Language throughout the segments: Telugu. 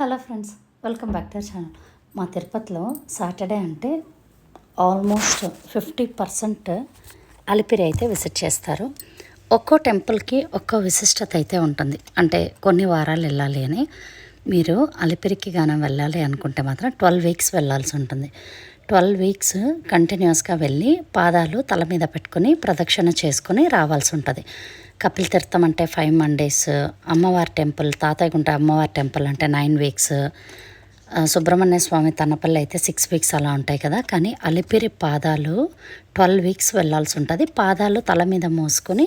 Hello friends, welcome back to our channel. మా తిరుపతిలో సాటర్డే అంటే ఆల్మోస్ట్ 50% అలిపిరి అయితే విజిట్ చేస్తారు. ఒక్కో టెంపుల్కి ఒక్కో విశిష్టత అయితే ఉంటుంది. అంటే కొన్ని వారాలు వెళ్ళాలి అని. మీరు అలిపిరికి గానం వెళ్ళాలి అనుకుంటే మాత్రం 12 వీక్స్ వెళ్ళాల్సి ఉంటుంది. 12 వీక్స్ కంటిన్యూస్గా వెళ్ళి పాదాలు తల మీద పెట్టుకుని ప్రదక్షిణ చేసుకుని రావాల్సి ఉంటుంది. కపిల్ తీర్థం అంటే 5 మండేస్, అమ్మవారి టెంపుల్ తాతయ్యగుంట అమ్మవారి టెంపుల్ అంటే 9 వీక్స్, సుబ్రహ్మణ్య స్వామి తనపల్లి అయితే 6 వీక్స్ అలా ఉంటాయి కదా. కానీ అలిపిరి పాదాలు 12 వీక్స్ వెళ్ళాల్సి ఉంటుంది. పాదాలు తల మీద మోసుకొని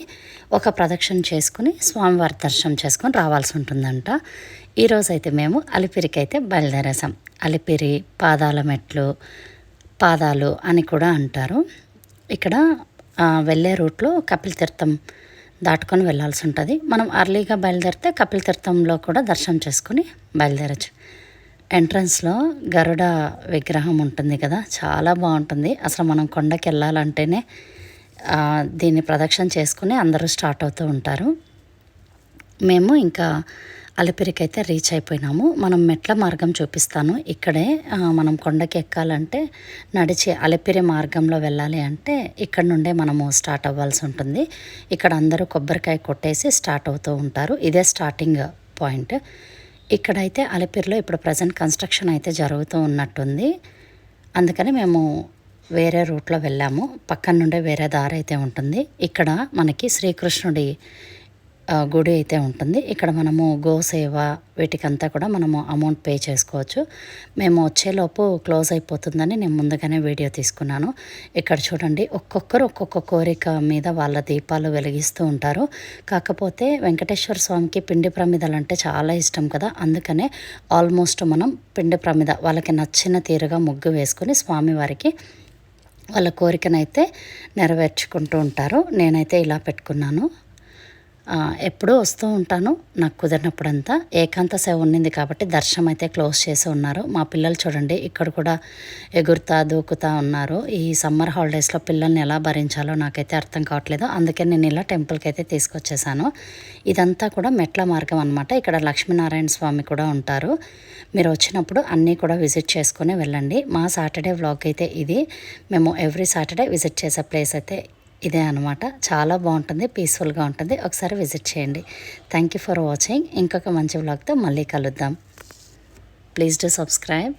ఒక ప్రదక్షిణ చేసుకుని స్వామివారి దర్శనం చేసుకొని రావాల్సి ఉంటుందంట. ఈరోజైతే మేము అలిపిరికి అయితే బయలుదేరేసాం. అలిపిరి పాదాల మెట్లు, పాదాలు అని కూడా అంటారు. ఇక్కడ వెళ్ళే రూట్లో కపిల్ తీర్థం దాటుకొని వెళ్ళాల్సి ఉంటుంది. మనం అర్లీగా బయలుదేరితే కపిల్ తీర్థంలో కూడా దర్శనం చేసుకొని బయలుదేరచ్చు. ఎంట్రన్స్లో గరుడ విగ్రహం ఉంటుంది కదా, చాలా బాగుంటుంది. అసలు మనం కొండకి వెళ్ళాలంటేనే దీన్ని ప్రదక్షిణ చేసుకుని అందరూ స్టార్ట్ అవుతూ ఉంటారు. మేము ఇంకా అలిపిరికి రీచ్ అయిపోయినాము. మనం మెట్ల మార్గం చూపిస్తాను. ఇక్కడే మనం కొండకి ఎక్కాలంటే నడిచి అలిపిరి మార్గంలో వెళ్ళాలి అంటే ఇక్కడ నుండే మనము స్టార్ట్ అవ్వాల్సి ఉంటుంది. ఇక్కడ అందరూ కొబ్బరికాయ కొట్టేసి స్టార్ట్ అవుతూ ఉంటారు. ఇదే స్టార్టింగ్ పాయింట్. ఇక్కడైతే అలిపిరిలో ఇప్పుడు ప్రజెంట్ కన్స్ట్రక్షన్ అయితే జరుగుతూ ఉన్నట్టుంది. అందుకని మేము వేరే రూట్లో వెళ్ళాము. పక్కన నుండే వేరే దారి అయితే ఉంటుంది. ఇక్కడ మనకి శ్రీకృష్ణుడి గుడి అయితే ఉంటుంది. ఇక్కడ మనము గోసేవ వీటికంతా కూడా మనము అమౌంట్ పే చేసుకోవచ్చు. మేము వచ్చేలోపు క్లోజ్ అయిపోతుందని నేను ముందుగానే వీడియో తీసుకున్నాను. ఇక్కడ చూడండి, ఒక్కొక్కరు ఒక్కొక్క కోరిక మీద వాళ్ళ దీపాలు వెలిగిస్తూ ఉంటారు. కాకపోతే వెంకటేశ్వర స్వామికి పిండి ప్రమిదలు అంటే చాలా ఇష్టం కదా. అందుకనే ఆల్మోస్ట్ మనం పిండి ప్రమిద వాళ్ళకి నచ్చిన తీరుగా ముగ్గు వేసుకొని స్వామివారికి వాళ్ళ కోరికనైతే నెరవేర్చుకుంటూ ఉంటారు. నేనైతే ఇలా పెట్టుకున్నాను. ఎప్పుడూ వస్తూ ఉంటాను, నాకు కుదిరినప్పుడంతా. ఏకాంత సేవ ఉన్నింది కాబట్టి దర్శనం అయితే క్లోజ్ చేసి ఉన్నారు. మా పిల్లలు చూడండి, ఇక్కడ కూడా ఎగురుతా దూకుతా ఉన్నారు. ఈ సమ్మర్ హాలిడేస్లో పిల్లల్ని ఎలా భరించాలో నాకైతే అర్థం కావట్లేదు. అందుకే నేను ఇలా టెంపుల్కి అయితే తీసుకొచ్చేసాను. ఇదంతా కూడా మెట్ల మార్గం అనమాట. ఇక్కడ లక్ష్మీనారాయణ స్వామి కూడా ఉంటారు. మీరు వచ్చినప్పుడు అన్నీ కూడా విజిట్ చేసుకొని వెళ్ళండి. మా సాటర్డే వ్లాగ్ అయితే ఇది. మేము ఎవ్రీ సాటర్డే విజిట్ చేసే ప్లేస్ అయితే ఇదే అనమాట. చాలా బాగుంటుంది, పీస్ఫుల్గా ఉంటుంది. ఒకసారి విజిట్ చేయండి. Thank you for watching. ఇంకొక మంచి వ్లాగ్తో మళ్ళీ కలుద్దాం. Please do subscribe.